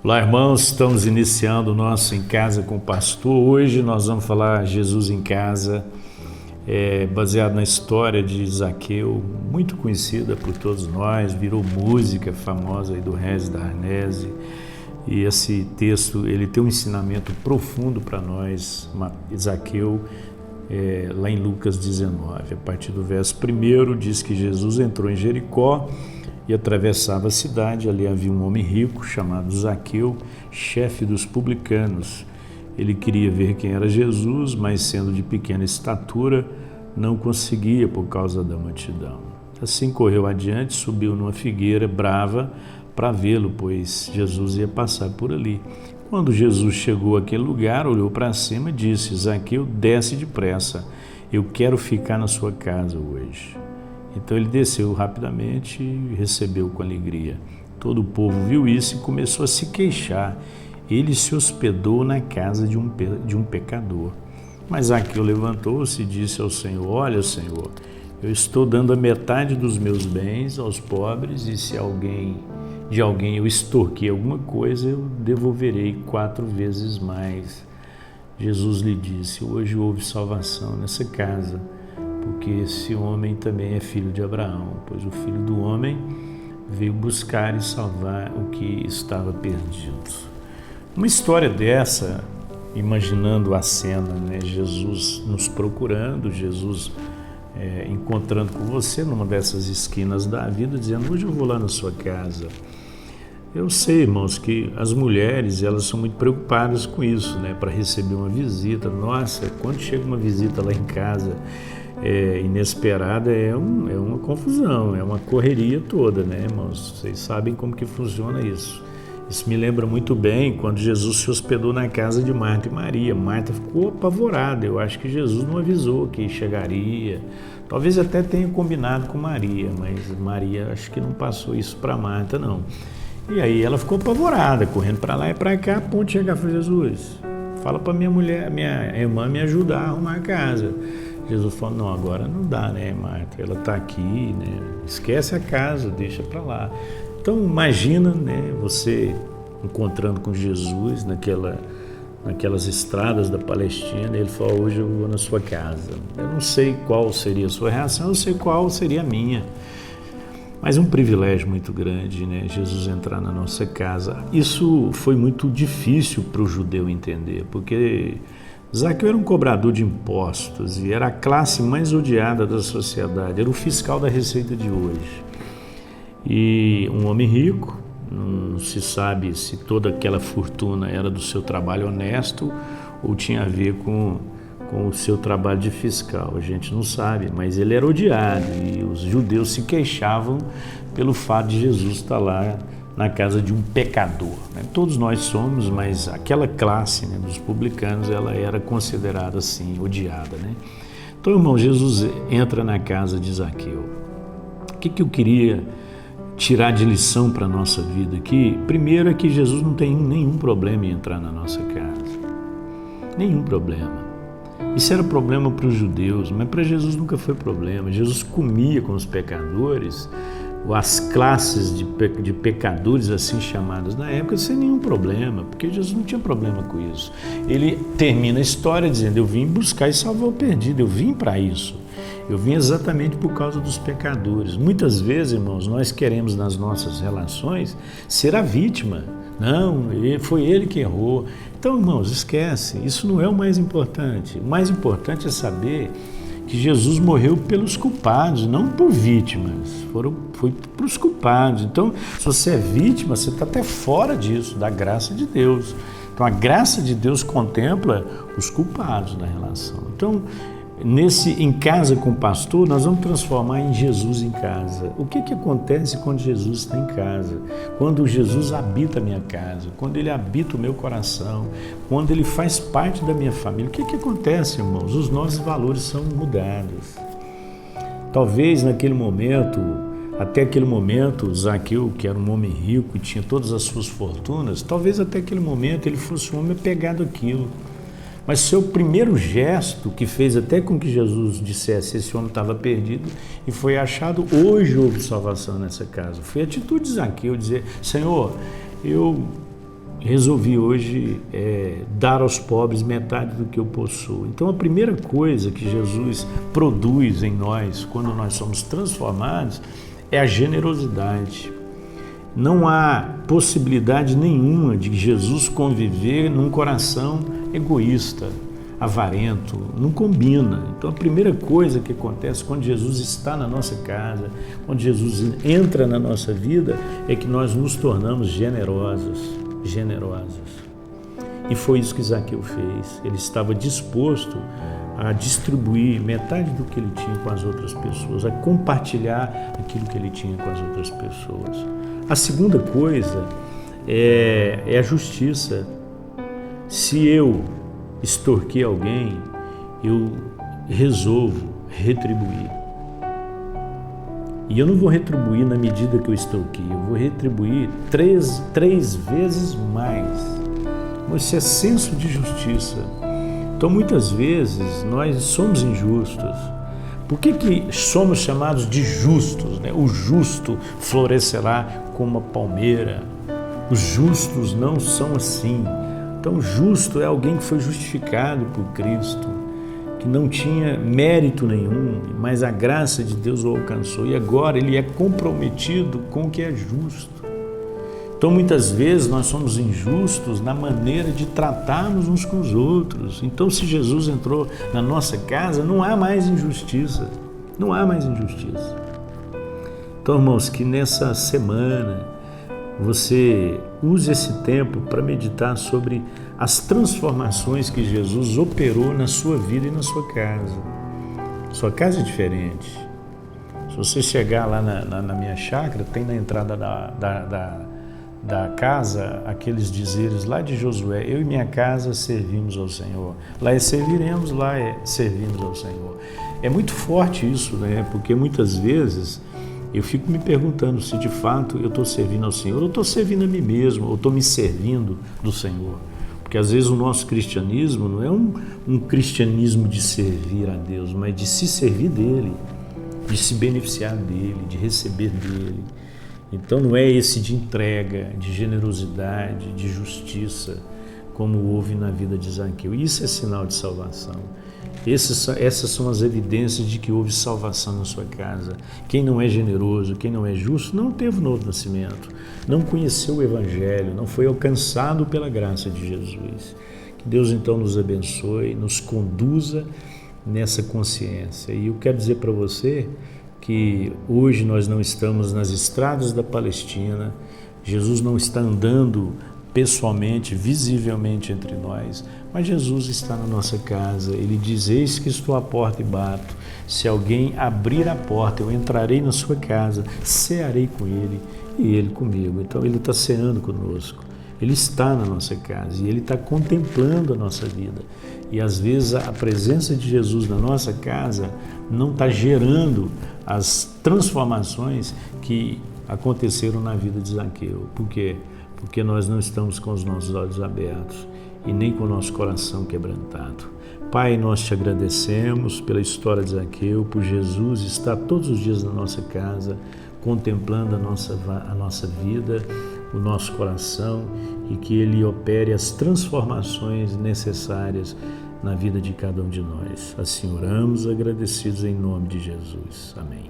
Olá, irmãos, estamos iniciando o nosso Em Casa com o Pastor. Hoje nós vamos falar Jesus em Casa, baseado na história de Zaqueu, muito conhecida por todos nós, virou música famosa aí do Regis Darnese. E esse texto, ele tem um ensinamento profundo para nós, Zaqueu, lá em Lucas 19. A partir do verso 1 diz que Jesus entrou em Jericó e atravessava a cidade. Ali havia um homem rico chamado Zaqueu, chefe dos publicanos. Ele queria ver quem era Jesus, mas sendo de pequena estatura, não conseguia por causa da multidão. Assim correu adiante, subiu numa figueira brava para vê-lo, pois Jesus ia passar por ali. Quando Jesus chegou àquele lugar, olhou para cima e disse: Zaqueu, desce depressa, eu quero ficar na sua casa hoje. Então ele desceu rapidamente e recebeu com alegria. Todo o povo viu isso e começou a se queixar. Ele se hospedou na casa de um pecador. Mas Zaqueu levantou-se e disse ao Senhor: Olha, Senhor, eu estou dando a metade dos meus bens aos pobres, e se de alguém eu extorquir alguma coisa, eu devolverei 4 vezes mais. Jesus lhe disse: Hoje houve salvação nessa casa, porque esse homem também é filho de Abraão, pois o Filho do Homem veio buscar e salvar o que estava perdido. Uma história dessa, imaginando a cena, né? Jesus nos procurando, Jesus encontrando com você numa dessas esquinas da vida, dizendo: hoje eu vou lá na sua casa. Eu sei, irmãos, que as mulheres, elas são muito preocupadas com isso, né? Para receber uma visita. Nossa, quando chega uma visita lá em casa inesperada, é uma confusão, é uma correria toda, né, irmãos? Vocês sabem como que funciona isso. Isso me lembra muito bem quando Jesus se hospedou na casa de Marta e Maria. Marta ficou apavorada. Eu acho que Jesus não avisou que chegaria. Talvez até tenha combinado com Maria, mas Maria acho que não passou isso para Marta, não. E aí ela ficou apavorada, correndo para lá e para cá, a ponto de chegar para Jesus. Fala para minha irmã me ajudar a arrumar a casa. Jesus falou: não, agora não dá, né, Marta? Ela está aqui, né? Esquece a casa, deixa para lá. Então imagina, né, você encontrando com Jesus naquelas estradas da Palestina. Ele falou: hoje eu vou na sua casa. Eu não sei qual seria a sua reação, eu sei qual seria a minha. Mas um privilégio muito grande, né? Jesus entrar na nossa casa. Isso foi muito difícil para o judeu entender, porque Zaqueu era um cobrador de impostos e era a classe mais odiada da sociedade, era o fiscal da Receita de hoje. E um homem rico, não se sabe se toda aquela fortuna era do seu trabalho honesto ou tinha a ver com o seu trabalho de fiscal, a gente não sabe, mas ele era odiado e os judeus se queixavam pelo fato de Jesus estar lá na casa de um pecador, né? Todos nós somos, mas aquela classe, né, dos publicanos, ela era considerada assim, odiada, né? Então, irmão, Jesus entra na casa de Zaqueu. O que eu queria tirar de lição para a nossa vida aqui? Primeiro é que Jesus não tem nenhum problema em entrar na nossa casa, nenhum problema. Isso era problema para os judeus, mas para Jesus nunca foi problema. Jesus comia com os pecadores, as classes de pecadores assim chamadas na época, sem nenhum problema, porque Jesus não tinha problema com isso. Ele termina a história dizendo: eu vim buscar e salvar o perdido, eu vim para isso. Eu vim exatamente por causa dos pecadores. Muitas vezes, irmãos, nós queremos nas nossas relações ser a vítima. Não, foi ele que errou. Então, irmãos, esquece, isso não é o mais importante. O mais importante é saber que Jesus morreu pelos culpados, não por vítimas. Foi para os culpados. Então, se você é vítima, você está até fora disso, da graça de Deus. Então, a graça de Deus contempla os culpados da relação. Então, nesse Em Casa com o Pastor, nós vamos transformar em Jesus em casa. O que acontece quando Jesus está em casa? Quando Jesus habita a minha casa, quando Ele habita o meu coração, quando Ele faz parte da minha família. O que acontece, irmãos? Os nossos valores são mudados. Talvez naquele momento, até aquele momento, Zaqueu, que era um homem rico e tinha todas as suas fortunas, talvez até aquele momento ele fosse um homem apegado àquilo. Mas seu primeiro gesto, que fez até com que Jesus dissesse: esse homem estava perdido e foi achado, hoje houve salvação nessa casa, foi a atitude de Zaqueu, dizer: Senhor, eu resolvi hoje dar aos pobres metade do que eu possuo. Então a primeira coisa que Jesus produz em nós, quando nós somos transformados, é a generosidade. Não há possibilidade nenhuma de Jesus conviver num coração egoísta, avarento, não combina. Então a primeira coisa que acontece quando Jesus está na nossa casa, quando Jesus entra na nossa vida, é que nós nos tornamos generosas. E foi isso que Zaqueu fez. Ele estava disposto a distribuir metade do que ele tinha com as outras pessoas, a compartilhar aquilo que ele tinha com as outras pessoas. A segunda coisa é a justiça. Se eu extorquir alguém, eu resolvo retribuir. E eu não vou retribuir na medida que eu extorqui, eu vou retribuir três vezes mais. Isso é senso de justiça. Então, muitas vezes, nós somos injustos. Por que somos chamados de justos, né? O justo florescerá como a palmeira. Os justos não são assim. Então, justo é alguém que foi justificado por Cristo, que não tinha mérito nenhum, mas a graça de Deus o alcançou. E agora ele é comprometido com o que é justo. Então, muitas vezes, nós somos injustos na maneira de tratarmos uns com os outros. Então, se Jesus entrou na nossa casa, não há mais injustiça. Não há mais injustiça. Então, irmãos, que nessa semana você use esse tempo para meditar sobre as transformações que Jesus operou na sua vida e na sua casa. Sua casa é diferente. Se você chegar lá na minha chácara, tem na entrada da casa aqueles dizeres lá de Josué: eu e minha casa servimos ao Senhor. Lá é serviremos, lá é servimos ao Senhor. É muito forte isso, né? Porque muitas vezes eu fico me perguntando se de fato eu estou servindo ao Senhor, ou estou servindo a mim mesmo, ou estou me servindo do Senhor. Porque às vezes o nosso cristianismo não é um cristianismo de servir a Deus, mas de se servir dele, de se beneficiar dele, de receber dele. Então não é esse de entrega, de generosidade, de justiça, como houve na vida de Zaqueu. Isso é sinal de salvação. Essas são as evidências de que houve salvação na sua casa. Quem não é generoso, quem não é justo, não teve novo nascimento, não conheceu o Evangelho, não foi alcançado pela graça de Jesus. Que Deus então nos abençoe, nos conduza nessa consciência. E eu quero dizer para você que hoje nós não estamos nas estradas da Palestina, Jesus não está andando pessoalmente, visivelmente entre nós, mas Jesus está na nossa casa. Ele diz: eis que estou à porta e bato. Se alguém abrir a porta, eu entrarei na sua casa, cearei com ele e ele comigo. Então ele está ceando conosco, ele está na nossa casa e ele está contemplando a nossa vida. E às vezes a presença de Jesus na nossa casa não está gerando as transformações que aconteceram na vida de Zaqueu. Por quê? Porque nós não estamos com os nossos olhos abertos e nem com o nosso coração quebrantado. Pai, nós te agradecemos pela história de Zaqueu, por Jesus estar todos os dias na nossa casa, contemplando a nossa vida, o nosso coração, e que Ele opere as transformações necessárias na vida de cada um de nós. Assim oramos, agradecidos em nome de Jesus. Amém.